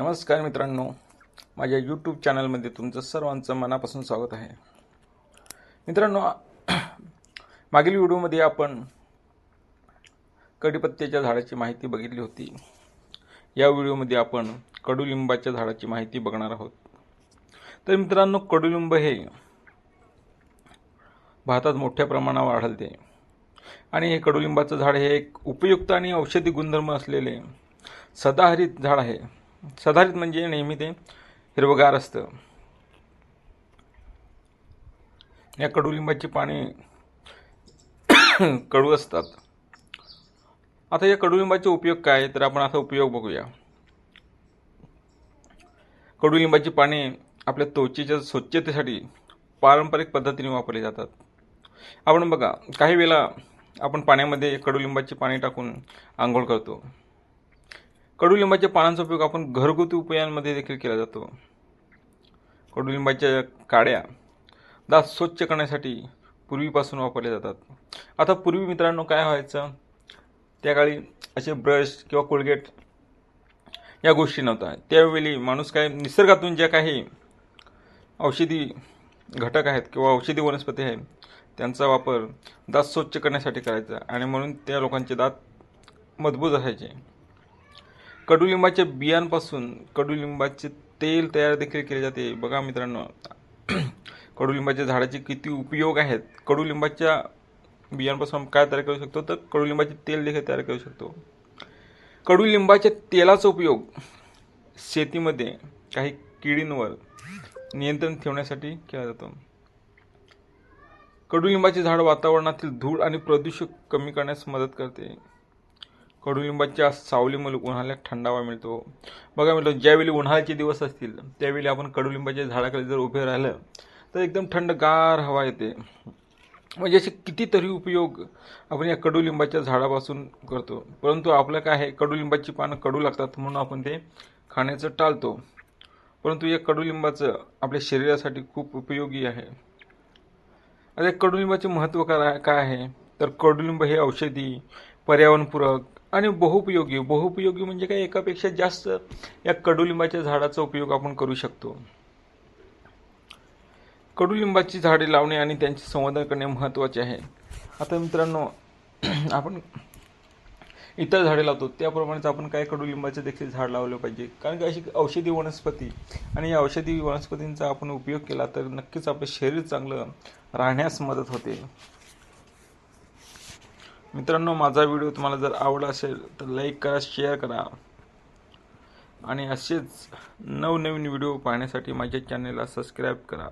नमस्कार मित्रांनो, माझ्या यूट्यूब चॅनलमध्ये तुमचं सर्वांचं मनापासून स्वागत आहे. मित्रांनो, मागील व्हिडिओमध्ये आपण कडीपत्त्याच्या झाडाची माहिती बघितली होती. या व्हिडिओमध्ये आपण कडुलिंबाच्या झाडाची माहिती बघणार आहोत. तर मित्रांनो, कडुलिंब हे भारतात मोठ्या प्रमाणावर आढळते आणि हे कडुलिंबाचं झाड हे एक उपयुक्त आणि औषधी गुणधर्म असलेले सदाहरित झाड आहे. सदाहरित म्हणजे नेहमी ते हिरवगार असतं. या कडुलिंबाची पाने कडू असतात. आता या कडुलिंबाचे उपयोग काय, तर आपण आता उपयोग बघूया. कडुलिंबाची पाने आपल्या त्वचेच्या स्वच्छतेसाठी पारंपरिक पद्धतीने वापरली जातात. आपण बघा, काही वेळा आपण पाण्यामध्ये कडुलिंबाची पाने टाकून आंघोळ करतो. कडुलिंबाच्या पानांचा उपयोग आपण घरगुती उपायांमध्ये देखील केला जातो. कडुलिंबाच्या काड्या दात स्वच्छ करण्यासाठी पूर्वीपासून वापरल्या जातात. आता पूर्वी मित्रांनो काय व्हायचं, त्या काळी असे ब्रश किंवा कोलगेट या गोष्टी नव्हत्या. त्यावेळी माणूस काय निसर्गातून ज्या काही औषधी घटक आहेत किंवा औषधी वनस्पती आहेत त्यांचा वापर दात स्वच्छ करण्यासाठी करायचा आणि म्हणून त्या लोकांचे दात मजबूत असायचे. कडुलिंबाच्या बियांपासून कडुलिंबाचे तेल तयार देखील केले जाते. बघा मित्रांनो, कडुलिंबाच्या झाडाचे किती उपयोग आहेत. कडुलिंबाच्या बियांपासून काय तयार करू शकतो, तर कडुलिंबाचे तेल देखील तयार करू शकतो. कडुलिंबाच्या तेलाचा उपयोग शेतीमध्ये काही किडींवर नियंत्रण ठेवण्यासाठी केला जातो. कडुलिंबाचे झाड वातावरणातील धूळ आणि प्रदूषण कमी करण्यास मदत करते. कडुलिंबाच्या सावलीमुळे उन्हाळ्यात थंडावा मिळतो. बघा मित्रांनो, ज्यावेळी उन्हाळ्याचे दिवस असतील त्यावेळी आपण कडुलिंबाच्या झाडाखाली जर उभे राहिलं तर एकदम थंडगार हवा येते. म्हणजे असे कितीतरी उपयोग आपण या कडुलिंबाच्या झाडापासून करतो. परंतु आपलं काय आहे, कडुलिंबाची पानं कडू लागतात म्हणून आपण ते खाण्याचं टाळतो. परंतु या कडुलिंबाचं आपल्या शरीरासाठी खूप उपयोगी आहे. आता कडुलिंबाचे महत्त्व काय आहे, तर कडुलिंब हे औषधी, पर्यावरणपूरक आणि बहुउपयोगी म्हणजे काय, एकापेक्षा जास्त या कडुलिंबाच्या झाडाचा उपयोग आपण करू शकतो. कडुलिंबाची झाडे लावणे आणि त्यांचे संवर्धन करणे महत्त्वाचे आहे. आता मित्रांनो, आपण इतर झाडे लावतो त्याप्रमाणेच आपण काय कडुलिंबाचे देखील झाड लावलं पाहिजे. कारण की अशी औषधी वनस्पती आणि या औषधी वनस्पतींचा आपण उपयोग केला तर नक्कीच आपलं शरीर चांगलं राहण्यास मदत होते. मित्रांनो, माझा व्हिडिओ तुम्हाला जर आवडला असेल तर लाईक करा, शेअर करा आणि असेच नवनवीन व्हिडिओ पाहण्यासाठी माझ्या चॅनलला सबस्क्राईब करा.